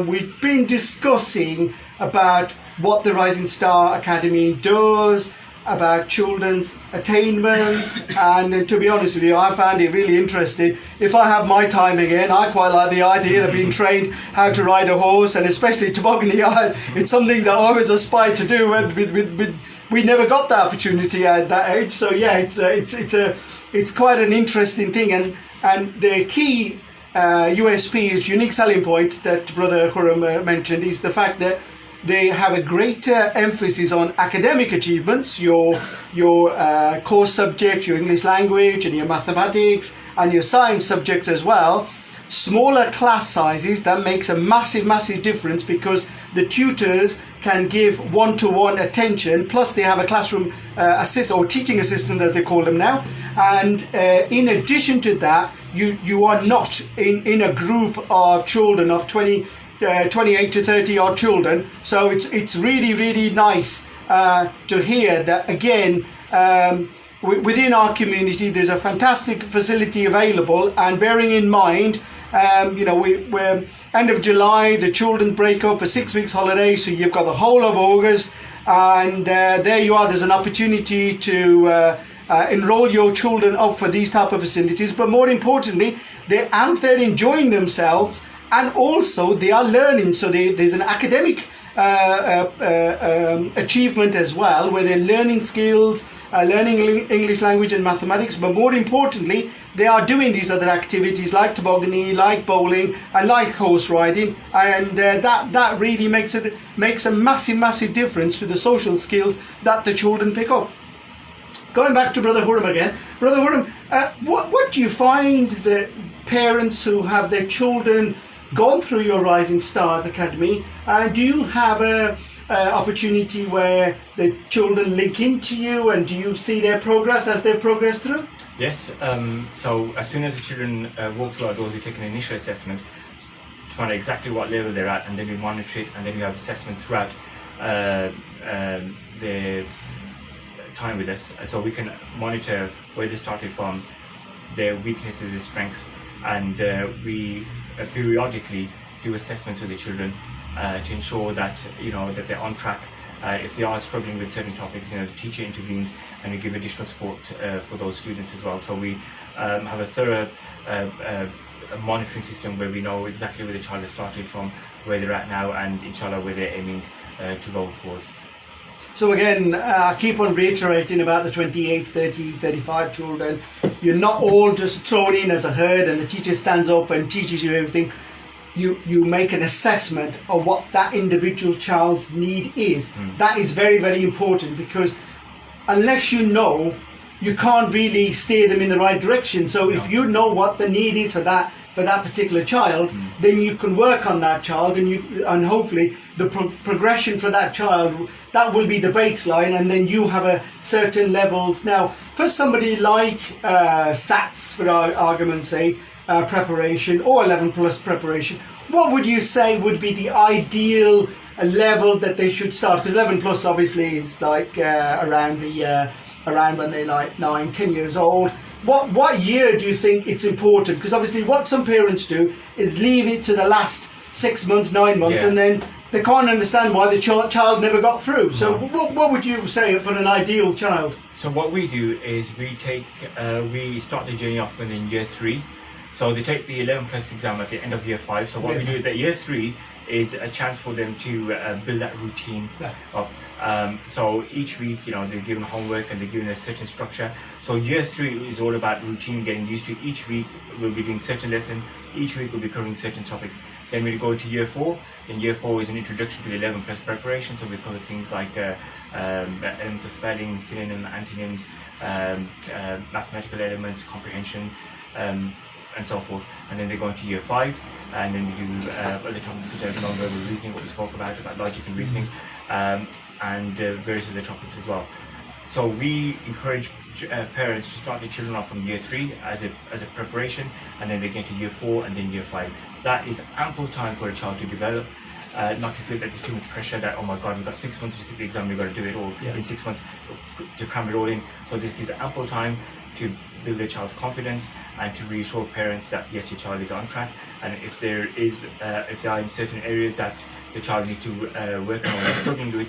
we've been discussing about what the Rising Star Academy does, about children's attainments, and to be honest with you, I found it really interesting. If I have my time again, I quite like the idea of being trained how to ride a horse, and especially toboggan. It's something that I always aspired to do with we never got the opportunity at that age, so yeah, it's quite an interesting thing, and the key USP is unique selling point that Brother Khurram mentioned is the fact that they have a greater emphasis on academic achievements, your core subjects, your English language and your mathematics and your science subjects as well. Smaller class sizes, that makes a massive difference, because the tutors can give one-to-one attention, plus they have a classroom assist or teaching assistant as they call them now, and in addition to that, you are not in a group of children of 28 to 30 odd children. So it's really nice to hear that again. Within our community there's a fantastic facility available, and bearing in mind we're end of July, the children break up for 6 weeks holiday, so you've got the whole of August and there you are. There's an opportunity to enroll your children up for these type of facilities, but more importantly, they're out there enjoying themselves, and also they are learning. So there's an academic achievement as well, where they're learning skills, learning English language and mathematics, but more importantly, they are doing these other activities like tobogganing, like bowling, and like horse riding, and that really makes a massive difference to the social skills that the children pick up. Going back to Brother Khurram again, Brother Khurram, what do you find that parents who have their children gone through your Rising Stars Academy, do you have a opportunity where the children link into you, and do you see their progress as they progress through? Yes, so as soon as the children walk through our doors, we take an initial assessment to find out exactly what level they're at, and then we monitor it, and then we have assessment throughout their time with us, so we can monitor where they started from, their weaknesses, their strengths, and we periodically do assessments with the children to ensure that that they're on track. If they are struggling with certain topics, the teacher intervenes and we give additional support for those students as well. So we have a thorough monitoring system where we know exactly where the child has started from, where they're at now, and inshallah where they're aiming to go towards. So again, I keep on reiterating about the 28, 30, 35 children. You're not all just thrown in as a herd and the teacher stands up and teaches you everything. You make an assessment of what that individual child's need is. That is very important, because unless you know, you can't really steer them in the right direction. So if you know what the need is for that particular child, then you can work on that child, and hopefully the progression for that child, that will be the baseline, and then you have a certain levels. Now, for somebody like SATs, for argument's sake, preparation, or 11 plus preparation, what would you say would be the ideal level that they should start? Because 11 plus obviously is like around when they're like 9-10 years old. What year do you think it's important? Because obviously what some parents do is leave it to the last 6 months, 9 months, and then they can't understand why the child never got through. So what would you say for an ideal child? So what we do is we start the journey off when they're in year 3. So they take the 11 plus exam at the end of year 5. So what we do at year 3 is a chance for them to build that routine up. So each week, they're given homework and they're given a certain structure. So year 3 is all about routine, getting used to. Each week we'll be doing certain lesson. Each week we'll be covering certain topics. Then we go to year 4. And year 4 is an introduction to the 11 plus preparation. So we cover things like elements of spelling, synonym, antonyms, mathematical elements, comprehension, and so forth. And then they go into year 5, and then we do other topics such as non-verbal reasoning, what we spoke about logic and reasoning, and various other topics as well. So we encourage parents to start their children off from year 3 as a preparation, and then they get to year 4 and then year 5. That is ample time for a child to develop, not to feel that there's too much pressure that, oh my god, we've got 6 months to sit the exam, we've got to do it all in 6 months to cram it all in. So this gives ample time to build their child's confidence and to reassure parents that yes, your child is on track, and if they are in certain areas that the child needs to work on or is struggling with,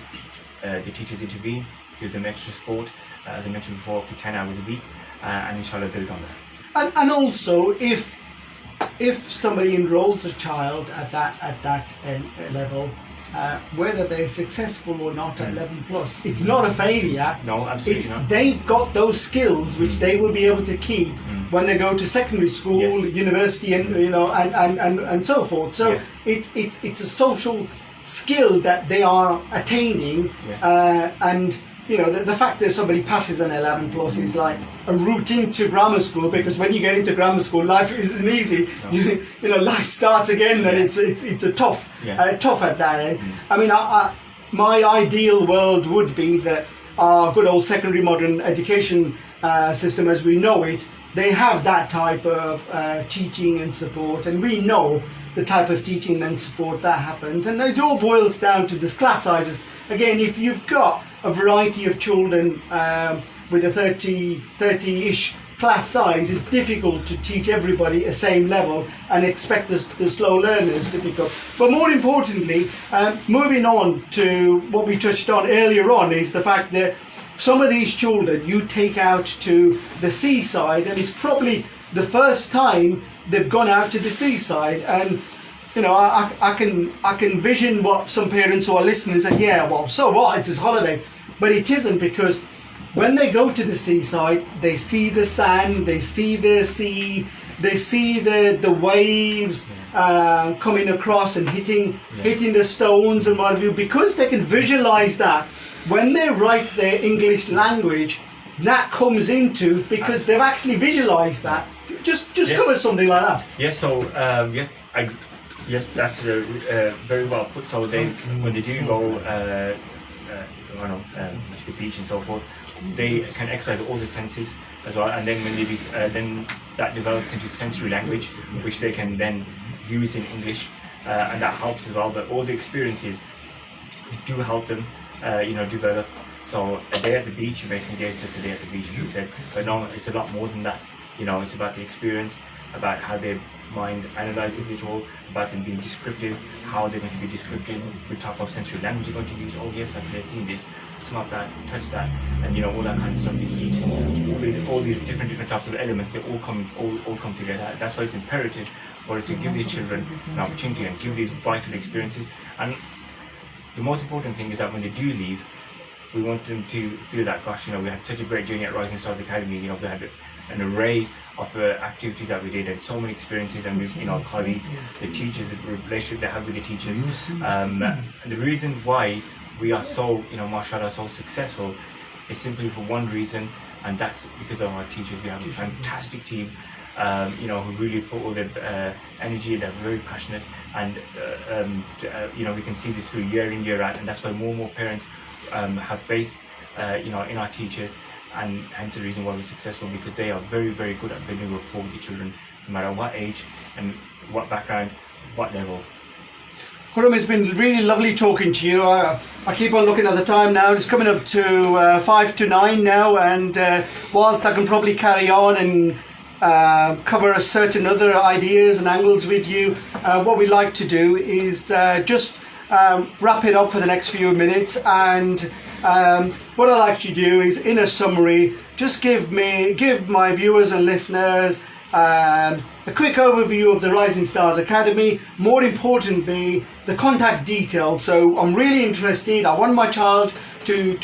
the teachers intervene, give them extra support, as I mentioned before, up to 10 hours a week, and inshallah build on that. And also, if somebody enrolls a child at that level, whether they're successful or not at 11 plus, it's not a failure. No, absolutely not. They've got those skills which they will be able to keep when they go to secondary school, university, and and so forth. So it's a social skill that they are attaining, and the fact that somebody passes an 11 plus is like a route into grammar school, because when you get into grammar school, life isn't easy. No. Life starts again, and it's a tough at that end. I mean, my ideal world would be that our good old secondary modern education system as we know it, they have that type of teaching and support, and we know the type of teaching and support that happens, and it all boils down to this class sizes. Again, if you've got a variety of children with a 30-ish class size, it's difficult to teach everybody a same level and expect the slow learners to pick up. But more importantly, moving on to what we touched on earlier on, is the fact that some of these children you take out to the seaside, and it's probably the first time they've gone out to the seaside. And you know, I can vision what some parents who are listening say, yeah, well, so what, it's his holiday. But it isn't, because when they go to the seaside, they see the sand, they see the sea, they see the waves coming across and hitting the stones and what have you. Because they can visualize that, when they write their English language, that comes into, because they've actually visualized that. Just cover something like that. Yes, so yes, that's very well put. So they, when they do go to the beach and so forth, they can exercise all the senses as well, and then when they do, then that develops into sensory language, which they can then use in English, and that helps as well. But all the experiences do help them, develop. So a day at the beach, you may think it's just a day at the beach, as you said, but no, it's a lot more than that. You know, it's about the experience, about how their mind analyzes it all, about them being descriptive, how they're going to be descriptive, what type of sensory language you're going to use. Oh yes, I've seen this, smell that, touch that, and you know, all that kind of stuff. The heat, all these different types of elements, they all come together. That's why it's imperative for us to give these children an opportunity and give these vital experiences. And the most important thing is that when they do leave, we want them to feel that, gosh, you know, we had such a great journey at Rising Stars Academy. You know, we had an array of activities that we did, and so many experiences, and we, colleagues, the teachers, the relationship they have with the teachers. And the reason why we are so, mashallah, so successful is simply for one reason, and that's because of our teachers. We have a fantastic team, who really put all their energy. They're very passionate, and we can see this through year in, year out, and that's why more and more parents have faith, in our teachers. And hence the reason why we're successful, because they are very, very good at building rapport with the children, no matter what age and what background, what level. Khurram, it's been really lovely talking to you. I keep on looking at the time now. It's coming up to 5 to 9 now, and whilst I can probably carry on and cover a certain other ideas and angles with you, what we like to do is just wrap it up for the next few minutes, and what I like to do is, in a summary, just give my viewers and listeners a quick overview of the Rising Stars Academy. More importantly, the contact details. So I'm really interested. I want my child to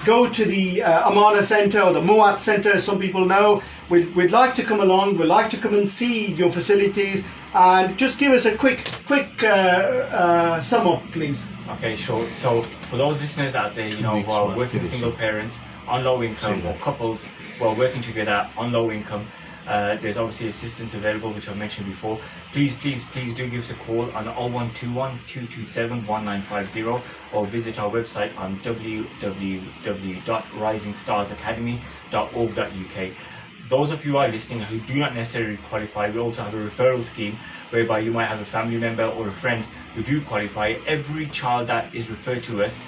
go to the Amanah Centre, or the Aawaz Centre, as some people know. We'd like to come along. We'd like to come and see your facilities, and just give us a quick sum up, please. Okay, sure. So for those listeners out there, who are working single parents on low income, or couples who are working together on low income, there's obviously assistance available, which I've mentioned before. Please do give us a call on 0121 227 1950, or visit our website on www.risingstarsacademy.org.uk. Those of you who are listening who do not necessarily qualify, we also have a referral scheme whereby you might have a family member or a friend who do qualify. Every child that is referred to us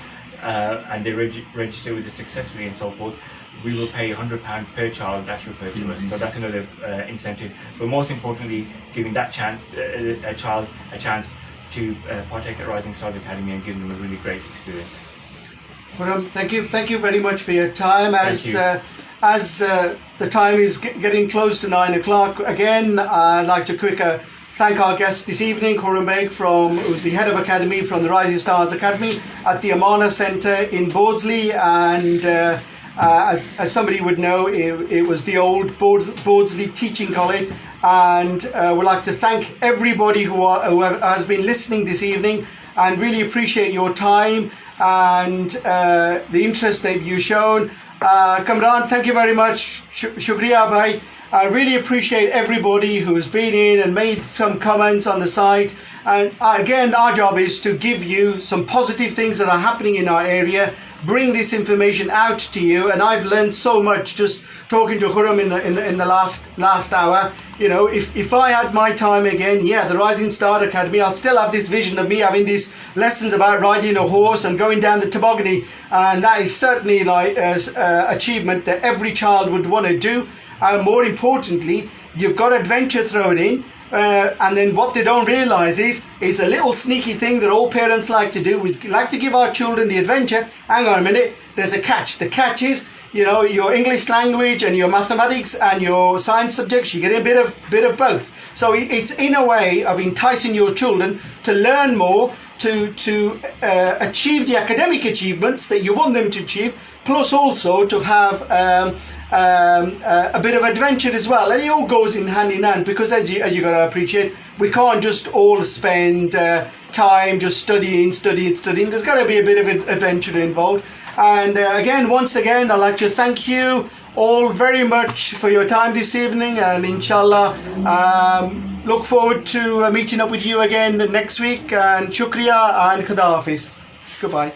and they register with us successfully and so forth, we will pay £100 per child that's referred to us. So that's another incentive. But most importantly, giving that a child a chance to partake at Rising Stars Academy and giving them a really great experience. Khurram, thank you very much for your time. As the time is getting close to 9 o'clock, again, I'd like to thank our guest this evening, Khurram Baig, who's the head of academy from the Rising Stars Academy at the Amanah Centre in Bordesley. And as somebody would know, it was the old Bordesley Teaching College. And we'd like to thank everybody who has been listening this evening, and really appreciate your time and the interest that you've shown. Kamran, thank you very much. Shukriya bhai. I really appreciate everybody who's been in and made some comments on the site. And again, our job is to give you some positive things that are happening in our area, bring this information out to you, and I've learned so much just talking to Khurram in the last hour. You know, if I had my time again, yeah, the Rising Star Academy, I'll still have this vision of me having these lessons about riding a horse and going down the toboggan, and that is certainly like an achievement that every child would want to do. And more importantly, you've got adventure thrown in. And then what they don't realise is a little sneaky thing that all parents like to do. We like to give our children the adventure. Hang on a minute, there's a catch. The catch is, you know, your English language and your mathematics and your science subjects, you get a bit of both. So it's in a way of enticing your children to learn more, to achieve the academic achievements that you want them to achieve, plus also to have a bit of adventure as well, and it all goes in hand, because as you got to appreciate, we can't just all spend time just studying. There's got to be a bit of adventure involved. And once again, I'd like to thank you all very much for your time this evening, and inshallah look forward to meeting up with you again next week, and shukriya and khuda hafiz. Goodbye.